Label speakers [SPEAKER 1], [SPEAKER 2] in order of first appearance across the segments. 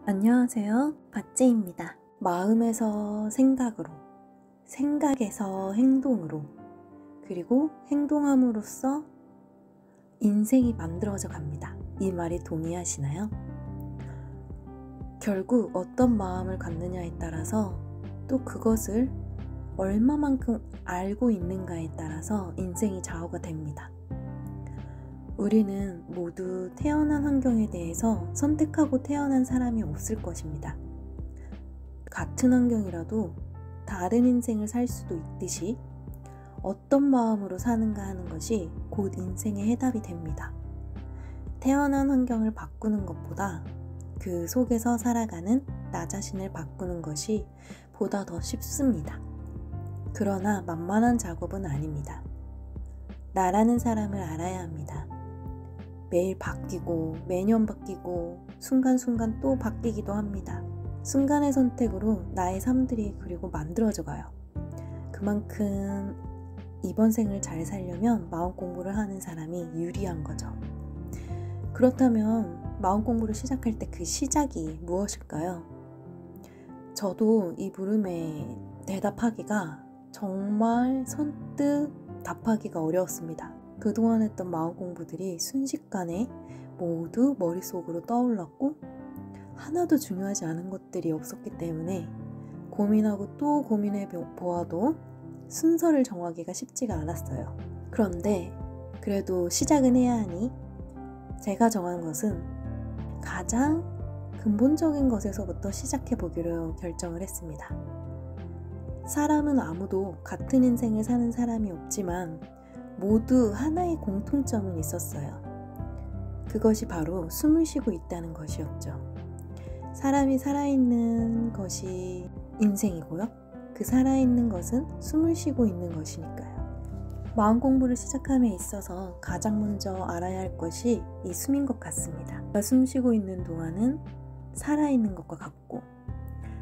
[SPEAKER 1] 안녕하세요. 박재입니다. 마음에서 생각으로, 생각에서 행동으로, 그리고 행동함으로써 인생이 만들어져 갑니다. 이 말이 동의하시나요? 결국 어떤 마음을 갖느냐에 따라서 또 그것을 얼마만큼 알고 있는가에 따라서 인생이 좌우가 됩니다. 우리는 모두 태어난 환경에 대해서 선택하고 태어난 사람이 없을 것입니다. 같은 환경이라도 다른 인생을 살 수도 있듯이 어떤 마음으로 사는가 하는 것이 곧 인생의 해답이 됩니다. 태어난 환경을 바꾸는 것보다 그 속에서 살아가는 나 자신을 바꾸는 것이 보다 더 쉽습니다. 그러나 만만한 작업은 아닙니다. 나라는 사람을 알아야 합니다. 매일 바뀌고 매년 바뀌고 순간순간 또 바뀌기도 합니다. 순간의 선택으로 나의 삶들이 그리고 만들어져 가요. 그만큼 이번 생을 잘 살려면 마음 공부를 하는 사람이 유리한 거죠. 그렇다면 마음 공부를 시작할 때 그 시작이 무엇일까요? 저도 이 물음에 대답하기가 정말 선뜻 답하기가 어려웠습니다. 그동안 했던 마음 공부들이 순식간에 모두 머릿속으로 떠올랐고 하나도 중요하지 않은 것들이 없었기 때문에 고민하고 또 고민해 보아도 순서를 정하기가 쉽지가 않았어요. 그런데 그래도 시작은 해야 하니 제가 정한 것은 가장 근본적인 것에서부터 시작해 보기로 결정을 했습니다. 사람은 아무도 같은 인생을 사는 사람이 없지만 모두 하나의 공통점은 있었어요. 그것이 바로 숨을 쉬고 있다는 것이었죠. 사람이 살아있는 것이 인생이고요. 그 살아있는 것은 숨을 쉬고 있는 것이니까요. 마음 공부를 시작함에 있어서 가장 먼저 알아야 할 것이 이 숨인 것 같습니다. 숨 쉬고 있는 동안은 살아있는 것과 같고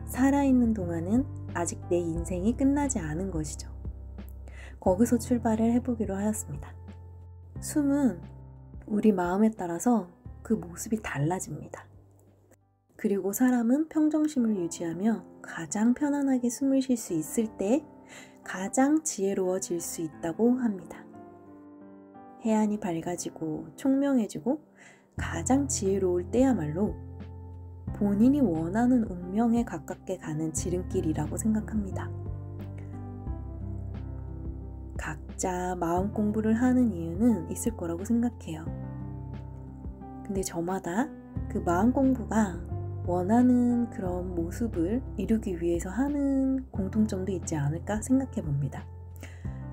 [SPEAKER 1] 살아있는 동안은 아직 내 인생이 끝나지 않은 것이죠. 거기서 출발을 해보기로 하였습니다. 숨은 우리 마음에 따라서 그 모습이 달라집니다. 그리고 사람은 평정심을 유지하며 가장 편안하게 숨을 쉴 수 있을 때 가장 지혜로워질 수 있다고 합니다. 해안이 밝아지고 총명해지고 가장 지혜로울 때야말로 본인이 원하는 운명에 가깝게 가는 지름길이라고 생각합니다. 각자 마음 공부를 하는 이유는 있을 거라고 생각해요. 근데 저마다 그 마음 공부가 원하는 그런 모습을 이루기 위해서 하는 공통점도 있지 않을까 생각해 봅니다.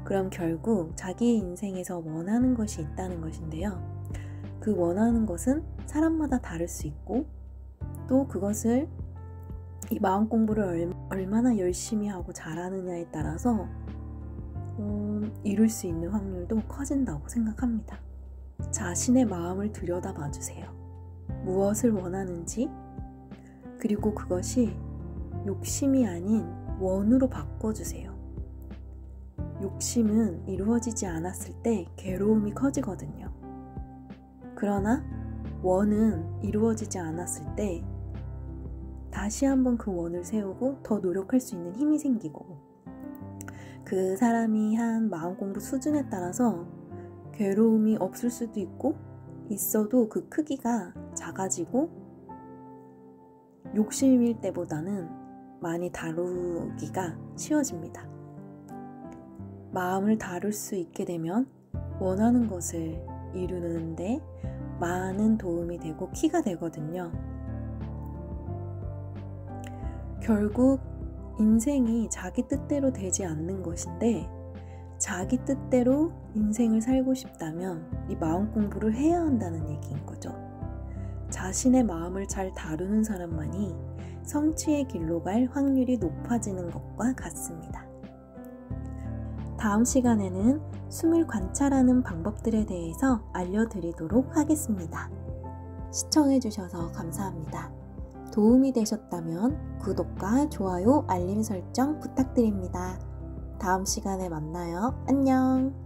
[SPEAKER 1] 그럼 결국 자기의 인생에서 원하는 것이 있다는 것인데요. 그 원하는 것은 사람마다 다를 수 있고 또 그것을 이 마음 공부를 얼마나 열심히 하고 잘하느냐에 따라서 이룰 수 있는 확률도 커진다고 생각합니다. 자신의 마음을 들여다봐 주세요. 무엇을 원하는지, 그리고 그것이 욕심이 아닌 원으로 바꿔주세요. 욕심은 이루어지지 않았을 때 괴로움이 커지거든요. 그러나 원은 이루어지지 않았을 때 다시 한번 그 원을 세우고 더 노력할 수 있는 힘이 생기고 그 사람이 한 마음 공부 수준에 따라서 괴로움이 없을 수도 있고 있어도 그 크기가 작아지고 욕심일 때보다는 많이 다루기가 쉬워집니다. 마음을 다룰 수 있게 되면 원하는 것을 이루는데 많은 도움이 되고 키가 되거든요. 결국 인생이 자기 뜻대로 되지 않는 것인데 자기 뜻대로 인생을 살고 싶다면 이 마음 공부를 해야 한다는 얘기인 거죠. 자신의 마음을 잘 다루는 사람만이 성취의 길로 갈 확률이 높아지는 것과 같습니다. 다음 시간에는 숨을 관찰하는 방법들에 대해서 알려드리도록 하겠습니다. 시청해주셔서 감사합니다. 도움이 되셨다면 구독과 좋아요, 알림 설정 부탁드립니다. 다음 시간에 만나요. 안녕.